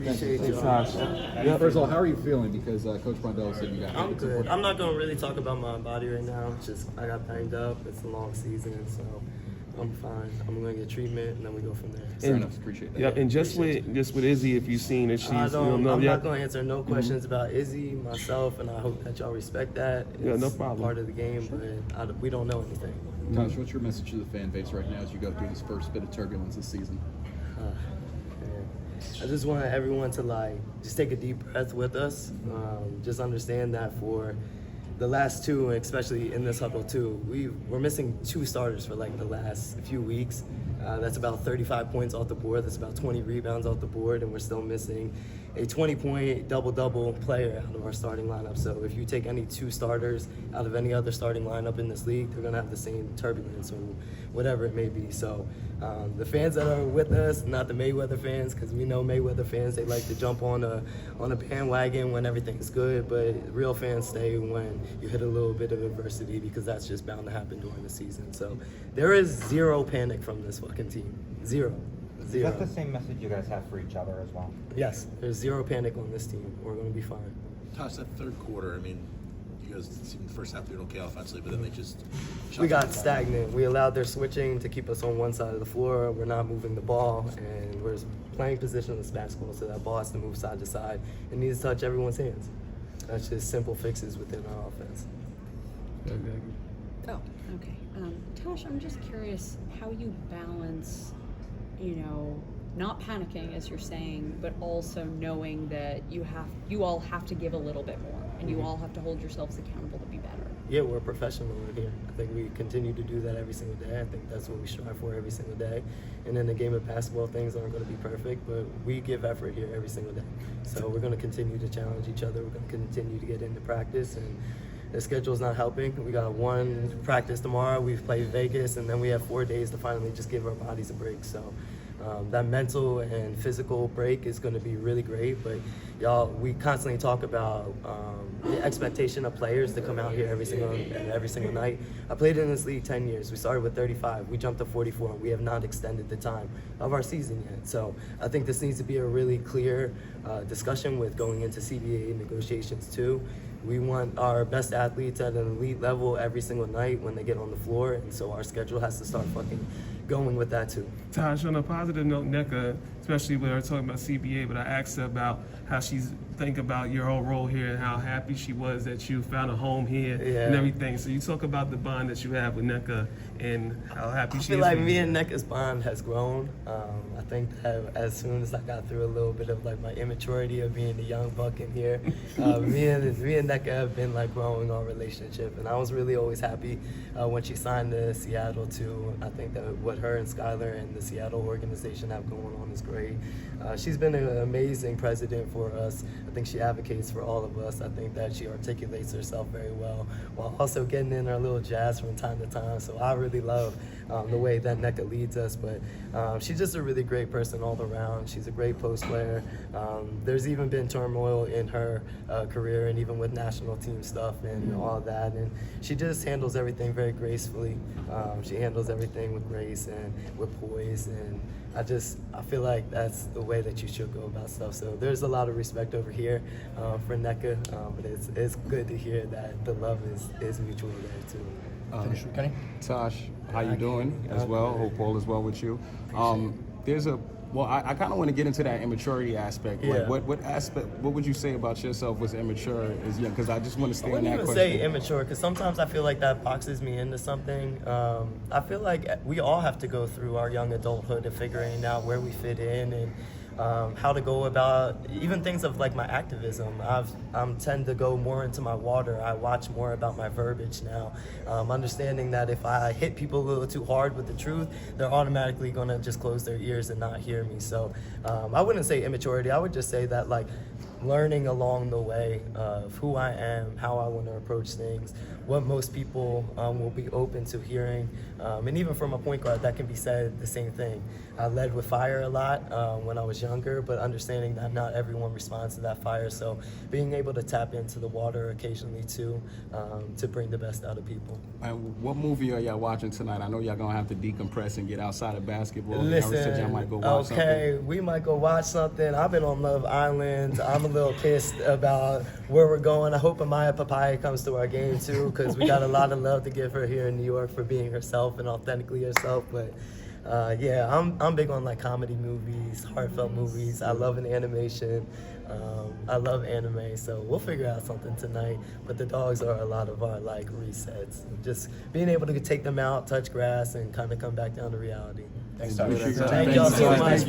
Appreciate you. First of all, how are you feeling? Because Coach Brundle said you got. I'm good. I'm not gonna really talk about my body right now. It's just I got banged up. It's a long season, so I'm fine. I'm gonna get treatment, and then we go from there. Fair enough. Appreciate that. Yep, and just with Izzy, if you've seen it, she's I'm not gonna answer no questions about Izzy, myself, and I hope that y'all respect that. It's no problem. Part of the game, but we don't know anything. Tosh, what's your message to the fan base right now as you go through this first bit of turbulence this season? I just want everyone to just take a deep breath with us. Just understand that for the last two, especially in this huddle too, we're missing 2 starters for the last few weeks. That's about 35 points off the board. That's about 20 rebounds off the board, and we're still missing a 20-point double-double player out of our starting lineup. So if you take any 2 starters out of any other starting lineup in this league, they're going to have the same turbulence or whatever it may be. So the fans that are with us, not the Mayweather fans, because we know Mayweather fans, they like to jump on a bandwagon when everything's good, but real fans stay when you hit a little bit of adversity, because that's just bound to happen during the season. So there is zero panic from this fucking team. Zero. Is that the same message you guys have for each other as well? Yes, there's zero panic on this team. We're going to be fine. Tosh, that third quarter, I mean, you guys seemed the first half doing okay offensively, but then they just... We got stagnant. We allowed their switching to keep us on one side of the floor. We're not moving the ball, and we're playing positionless basketball, so that ball has to move side to side. It needs to touch everyone's hands. That's just simple fixes within our offense. Oh, okay. Tosh, I'm just curious how you balance, not panicking as you're saying, but also knowing that you all have to give a little bit more, and you all have to hold yourselves accountable to be better. Yeah, we're professional in here. I think we continue to do that every single day. I think that's what we strive for every single day. And in the game of basketball, things aren't going to be perfect, but we give effort here every single day. So we're going to continue to challenge each other. We're going to continue to get into practice, and the schedule's not helping. We got 1 practice tomorrow. We've played Vegas, and then we have 4 days to finally just give our bodies a break. So that mental and physical break is going to be really great. But y'all, we constantly talk about the expectation of players to come out here every single night. I played in this league 10 years. We started with 35. We jumped to 44. We have not extended the time of our season yet. So I think this needs to be a really clear discussion with going into CBA negotiations too. We want our best athletes at an elite level every single night when they get on the floor, and so our schedule has to start fucking going with that too. Tosh, on a positive note, Nneka, especially when we're talking about CBA, but I asked her about how she's think about your whole role here and how happy she was that you found a home here and everything. So you talk about the bond that you have with Nneka and how happy she is. I feel like me and Nneka's bond has grown. I think that as soon as I got through a little bit of my immaturity of being the young buck in here, me and Nneka have been growing our relationship, and I was really always happy when she signed to Seattle too. I think that what her and Skylar and the Seattle organization have going on is great. She's been an amazing president for us. I think she advocates for all of us. I think that she articulates herself very well while also getting in her little jazz from time to time. So I really love the way that Nneka leads us. But she's just a really great person all around. She's a great post player. There's even been turmoil in her career, and even with national team stuff and all of that. And she just handles everything very gracefully. She handles everything with grace and with poise. And I feel like that's the way that you should go about stuff. So there's a lot of respect over here for Nneka, but it's good to hear that the love is mutual there too. Kenny? Tosh, how you doing as well? Hope all is well with you. I kind of want to get into that immaturity aspect. Yeah. What would you say about yourself was immature as young? Because I just want to stay on that question. I wouldn't even say immature, because sometimes I feel like that boxes me into something. I feel like we all have to go through our young adulthood of figuring out where we fit in and how to go about even things of my activism. I tend to go more into my water. I watch more about my verbiage now, understanding that if I hit people a little too hard with the truth, they're automatically going to just close their ears and not hear me. So I wouldn't say immaturity. I would just say that learning along the way of who I am, how I want to approach things, what most people will be open to hearing. And even from a point guard, that can be said the same thing. I led with fire a lot when I was younger, but understanding that not everyone responds to that fire. So being able to tap into the water occasionally too, to bring the best out of people. And what movie are y'all watching tonight? I know y'all gonna have to decompress and get outside of basketball. Y'all said y'all might go watch okay, something. we might go watch something. I've been on Love Island. I'm a little pissed about where we're going. I hope Amaya Papaya comes to our game too, because we got a lot of love to give her here in New York for being herself and authentically herself. But yeah, I'm big on like comedy movies, heartfelt movies. I love an animation. I love anime, so we'll figure out something tonight. But the dogs are a lot of our like resets. Just being able to take them out, touch grass, and kind of come back down to reality. Thanks, Tosh. Thank y'all so much.